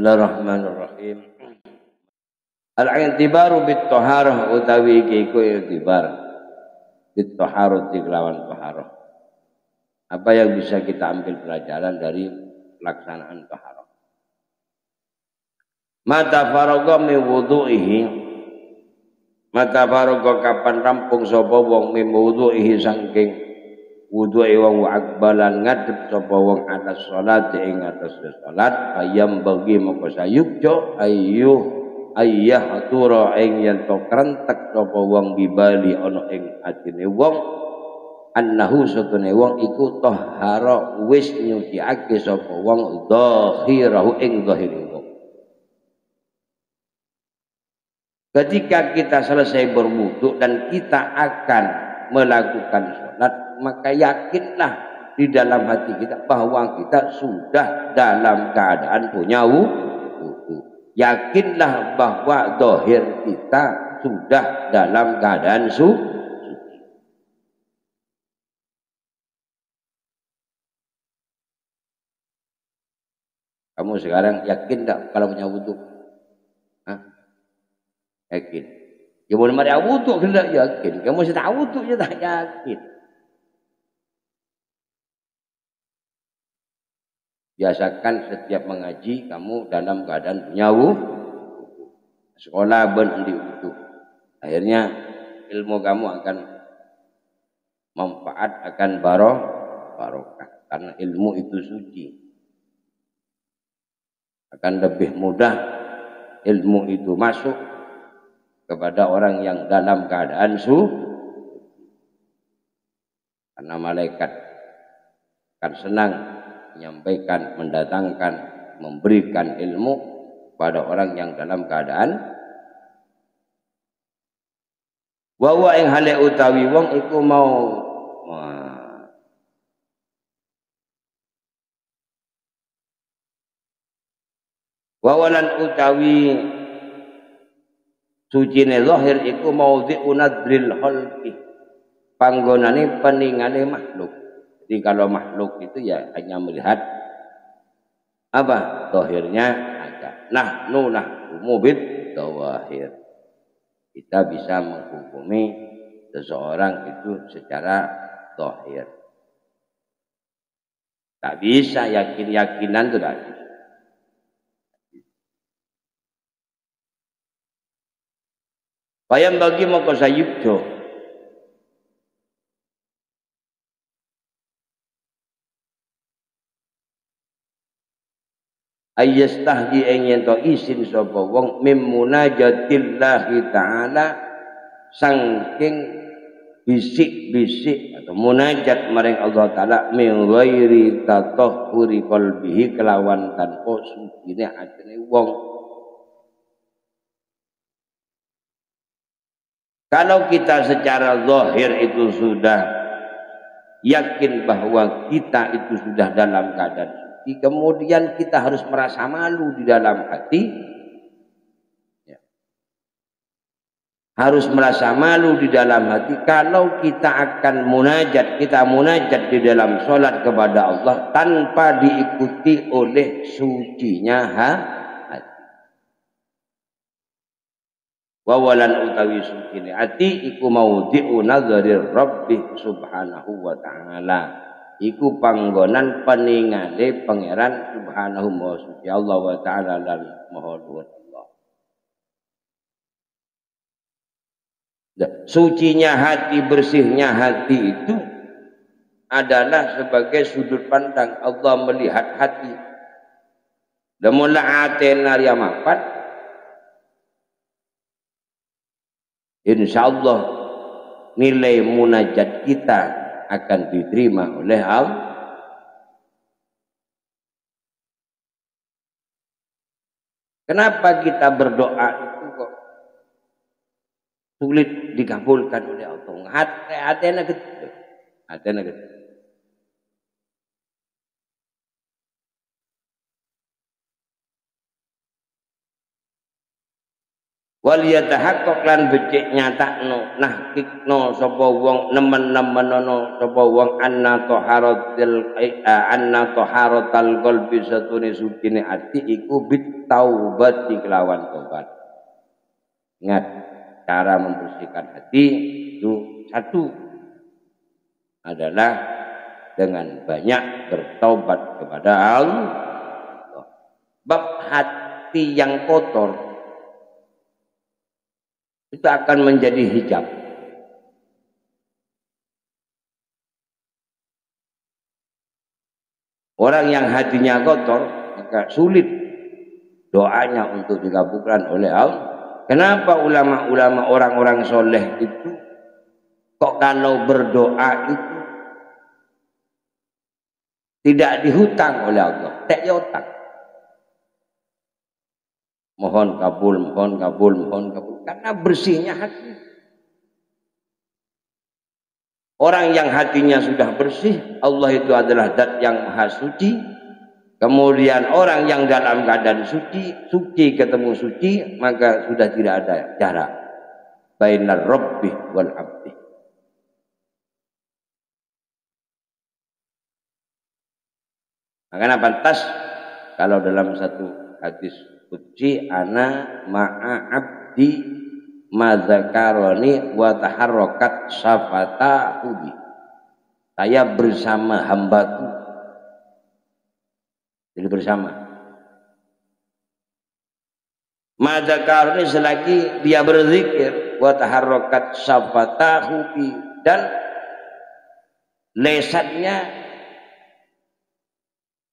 Bismillahirrahmanirrahim. Al-i'tibaru bit-thaharah utawi iku i'tibar bit-thaharati kelawan thaharah. Apa yang bisa kita ambil pelajaran dari pelaksanaan thaharah? Mata faragha min wudu'ihi, mata faragha kapan rampung sapa wong min wudu'ihi saking wudu'i wong akbalan ngadep sapa wong atas salat ing atas salat ayam bagi moko sayukjo ayyah tura ing yen to krentek sapa wong bibali ana ing atine wong annahu satune wong iku tahara wis nyuciake sapa wong dhahirahu ing dhahire wong. Ketika kita selesai berwudu dan kita akan melakukan sholat, maka yakinlah di dalam hati kita bahwa kita sudah dalam keadaan punya wudu. Yakinlah bahwa zahir kita sudah dalam keadaan suci. Kamu sekarang yakin tak kalau punya wudu? Yakin. Ya boleh ada wudu kita yakin. Kamu sudah wudu je tak yakin. Biasakan setiap mengaji kamu dalam keadaan punya wudu. Sekolah bendi wudu. Akhirnya ilmu kamu akan manfaat, akan barokah. Karena ilmu itu suci. Akan lebih mudah ilmu itu masuk kepada orang yang dalam keadaan suci. Karena malaikat akan senang menyampaikan, mendatangkan, memberikan ilmu pada orang yang dalam keadaan wa ing hale utawi wong iku mau wawalan utawi sucine zahir iku maudhi'u nadril khalqi, panggonane peningane makhluk. Jadi kalau makhluk itu ya hanya melihat apa zahirnya aja. Nahnu bid zawahir. Kita bisa menghukumi seseorang itu secara zahir. Tak bisa yakin-yakinan itu tak bisa. Bayang bagi mau kau sayukjo. Ayyastahdi ing to isin sapa wong mim munajatillahi ta'ala saking bisik-bisik atau munajat maring Allah taala min ghairi tatahhuri qalbihi kelawan tanpa sucine atine wong. Kalau kita secara zahir itu sudah yakin bahwa kita itu sudah dalam keadaan suci, kemudian kita harus merasa malu di dalam hati, ya. Harus merasa malu di dalam hati kalau kita akan munajat, kita munajat di dalam sholat kepada Allah tanpa diikuti oleh sucinya hati. Wawalan utawi sucine ati iku maudhi'u nadharir Rabbi subhanahu wa ta'ala, iku panggonan peningale pangeran subhanahu wa suci Allah wa ta'ala lan maha luhur Allah. Sucinya hati, bersihnya hati itu adalah sebagai sudut pandang Allah melihat hati. Lamun atena ya mapat, insyaallah nilai munajat kita akan diterima oleh Allah. Kenapa kita berdoa itu kok sulit dikabulkan oleh Allah? Hatena gitu. Hatena gitu. wal yatahaqqaq lan becik nyatakno nahqiqno sapa wong nemen-nemenono sapa wong anna taharatal qalbi satune sucine ati iku bit taubati kelawan tobat. Ingat, cara membersihkan hati itu satu adalah dengan banyak bertaubat kepada Allah. Bab hati yang kotor itu akan menjadi hijab. Orang yang hatinya kotor maka sulit doanya untuk dikabulkan oleh Allah. Kenapa ulama-ulama orang-orang soleh itu kok kalau berdoa itu tidak dihutang oleh Allah, tak yotang. Mohon kabul, mohon kabul, mohon kabul. Karena bersihnya hati. Orang yang hatinya sudah bersih, Allah itu adalah zat yang maha suci. Kemudian orang yang dalam keadaan suci, suci ketemu suci, maka sudah tidak ada jarak bainar rabbi wal abdi. Makanya pantas kalau dalam satu hadis qudsi ana ma'a abdi madzakaroni wa taharrakat syafata ubi. Saya bersama hambaku. Jadi bersama. Madzakaroni selagi dia berzikir wa taharrakat syafata ubi dan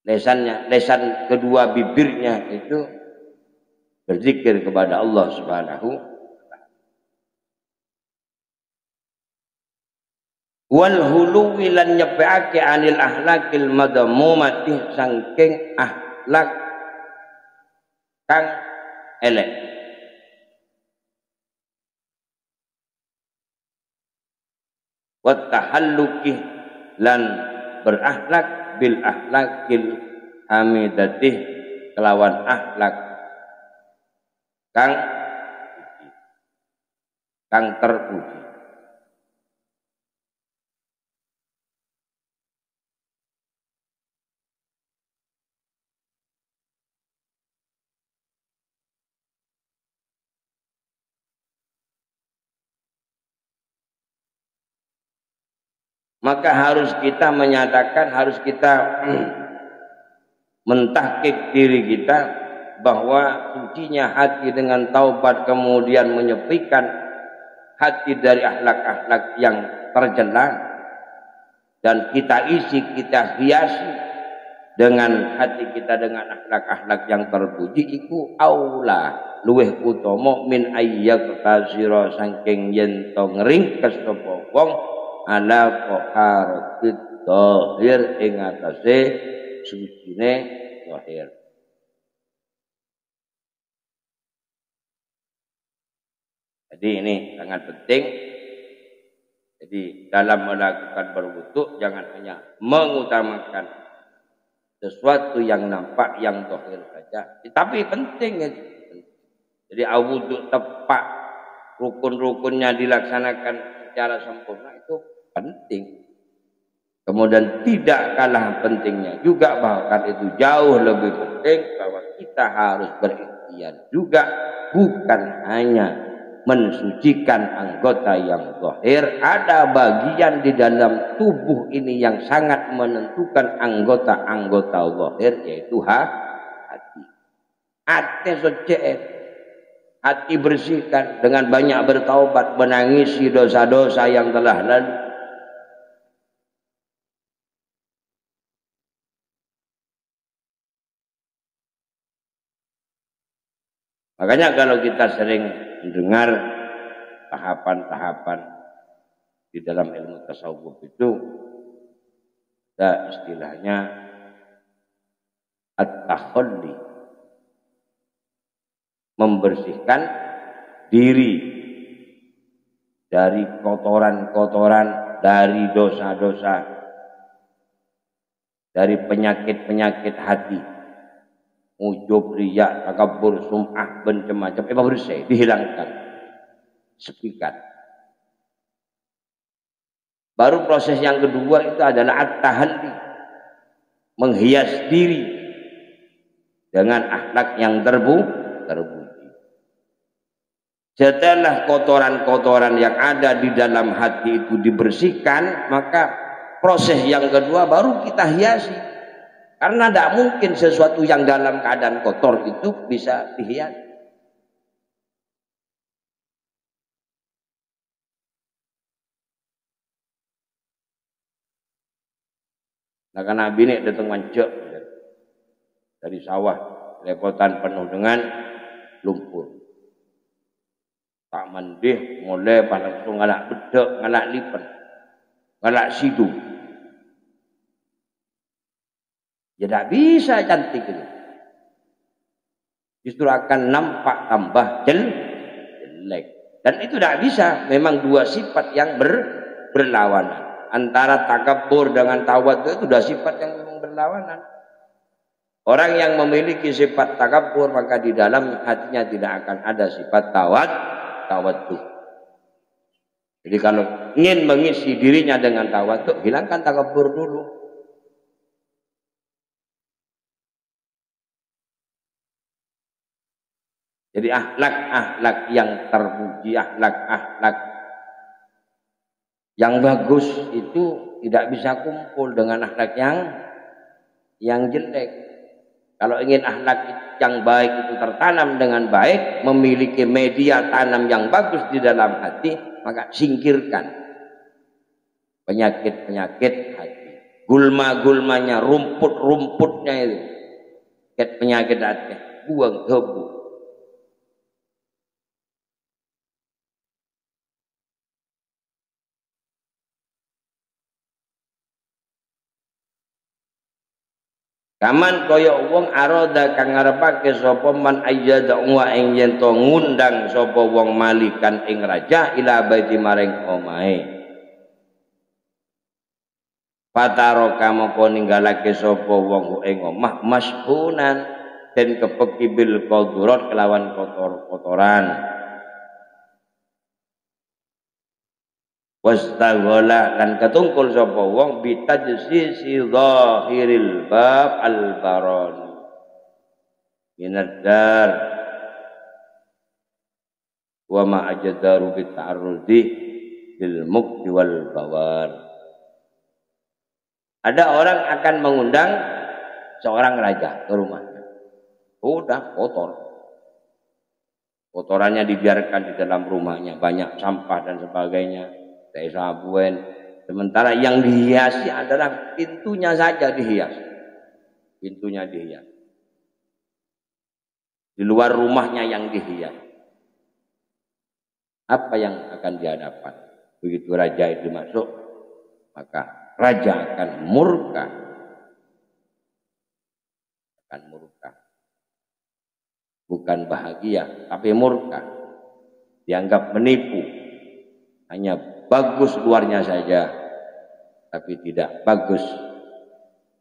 lesan kedua bibirnya itu berzikir kepada Allah Subhanahu wa taala. Wal huluwi lan nyepeake anil ahlakil madmumati saking ahlak kang elek. Wa tahalluki lan berakhlak bil ahlakil hamidatih kelawan akhlak kang terpuji. Maka harus kita menyatakan, harus kita mentahqiq diri kita bahwa sucinya hati dengan taubat kemudian menyepikan hati dari akhlak-akhlak yang tercela dan kita isi, kita hiasi dengan hati kita dengan akhlak-akhlak yang terpuji iku aula luweh utama min ayyak tasira saking yen to ngringkes sapa wong ala qaharatit zahir ing atase sucine zahir. Jadi ini sangat penting. Jadi dalam melakukan berwudu jangan hanya mengutamakan sesuatu yang nampak yang zahir saja, tapi penting itu. Jadi wudu tepat, rukun-rukunnya dilaksanakan secara sempurna itu penting. Kemudian tidak kalah pentingnya juga, bahkan itu jauh lebih penting, bahwa kita harus berikhtiar juga, bukan hanya mensucikan anggota yang zahir. Ada bagian di dalam tubuh ini yang sangat menentukan anggota-anggota zahir, yaitu hati. Hati bersihkan dengan banyak bertaubat, menangisi dosa-dosa yang telah lalu. Makanya kalau kita sering mendengar tahapan-tahapan di dalam ilmu tasawuf itu ada istilahnya at-takhalli, membersihkan diri dari kotoran-kotoran, dari dosa-dosa, dari penyakit-penyakit hati. ujub, riya, takabur, sum'ah, macam-macam, bersih, dihilangkan, sepikat. Baru proses yang kedua itu adalah at-tahalli, menghias diri dengan akhlak yang terpuji. Setelah kotoran-kotoran yang ada di dalam hati itu dibersihkan, maka proses yang kedua baru kita hiasi. Karena tidak mungkin sesuatu yang dalam keadaan kotor itu bisa dihiasi. Nah, karena bini datang mancuk dari sawah, lepotan penuh dengan lumpur. Tak mendih, mulai langsung ngalak bedek, ngalak lipat, ngalak sidu. Ya tidak bisa cantik itu. Justru akan nampak tambah jelek. Dan itu tidak bisa. Memang dua sifat yang berlawanan. Antara takabur dengan tawadhu itu sudah sifat yang memang berlawanan. Orang yang memiliki sifat takabur, maka di dalam hatinya tidak akan ada sifat tawadhu. Jadi kalau ingin mengisi dirinya dengan tawadhu, hilangkan takabur dulu. Jadi akhlak-akhlak yang terpuji, akhlak-akhlak yang bagus itu tidak bisa kumpul dengan akhlak yang jelek. Kalau ingin akhlak yang baik itu tertanam dengan baik, memiliki media tanam yang bagus di dalam hati, maka singkirkan penyakit-penyakit hati. Gulma-gulmanya, rumput-rumputnya itu. Penyakit hati, buang debu. Kaman kaya wong aroda kang ngarepake sapa man ayyada wa ing yen to ngundang sapa wong malikan ing raja ila baiti maring omahe. Fataro kamangka ninggalake sapa wong ing omah mashunan den kepeki bil qadurat kelawan kotor-kotoran. Wastaghala lan ketungkul sapa wong bitajsisi zahiril bab al-barani minadar wa ma ajdaru bi ta'arrudi bil mukti wal bawar. Ada orang akan mengundang seorang raja ke rumahnya. Udah kotor. Kotorannya dibiarkan di dalam rumahnya, banyak sampah dan sebagainya. Sabuen. Sementara yang dihiasi adalah pintunya saja dihias. Pintunya dihias. Di luar rumahnya yang dihias. Apa yang akan dihadapan? Begitu raja itu masuk, maka raja akan murka. Akan murka. Bukan bahagia, tapi murka. Dianggap menipu. Hanya bagus luarnya saja, tapi tidak bagus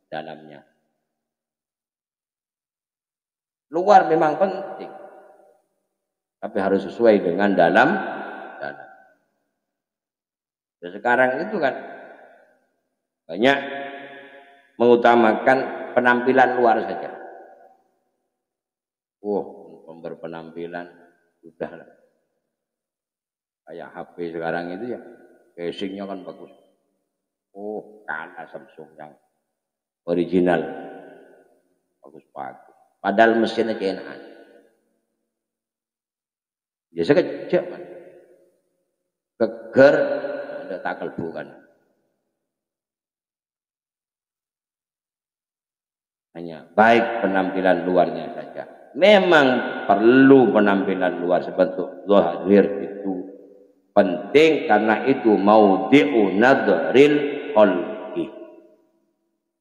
dalamnya. Luar memang penting, tapi harus sesuai dengan dalam. Dan sekarang itu kan banyak mengutamakan penampilan luar saja. Berpenampilan sudah kayak HP sekarang itu ya. Casingnya kan bagus. Kalah Samsung yang original. Bagus. Padahal mesinnya enak. Ya sekejap kan. Geger ada takel bukan. Hanya baik penampilan luarnya saja. Memang perlu penampilan luar sebentuk zahir itu penting karena itu maudhi'u nadril qalbi.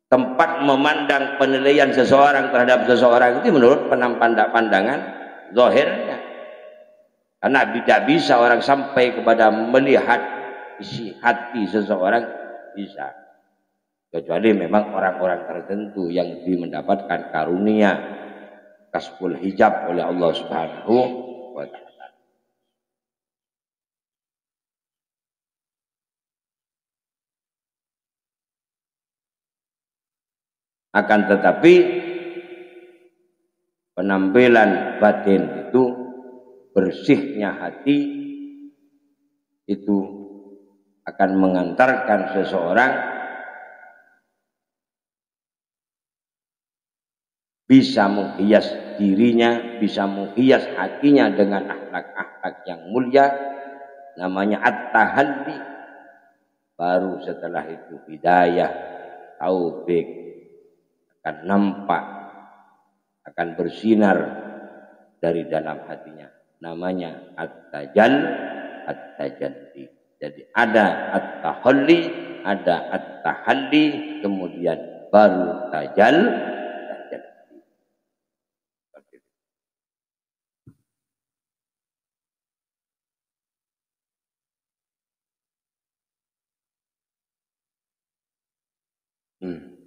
Tempat memandang penilaian seseorang terhadap seseorang itu menurut pandangan zahirnya. Karena tidak bisa orang sampai kepada melihat isi hati seseorang bisa. Kecuali memang orang-orang tertentu yang mendapatkan karunia kasful hijab oleh Allah Subhanahu wa taala. Akan tetapi penampilan batin itu, bersihnya hati itu akan mengantarkan seseorang bisa menghias dirinya, bisa menghias hatinya dengan akhlak-akhlak yang mulia, namanya at-tahalli. Baru setelah itu hidayah, taufik akan nampak, akan bersinar dari dalam hatinya, namanya at-tajalli. Jadi ada at-tahalli, ada at-tahalli, kemudian baru tajalli. Hmm.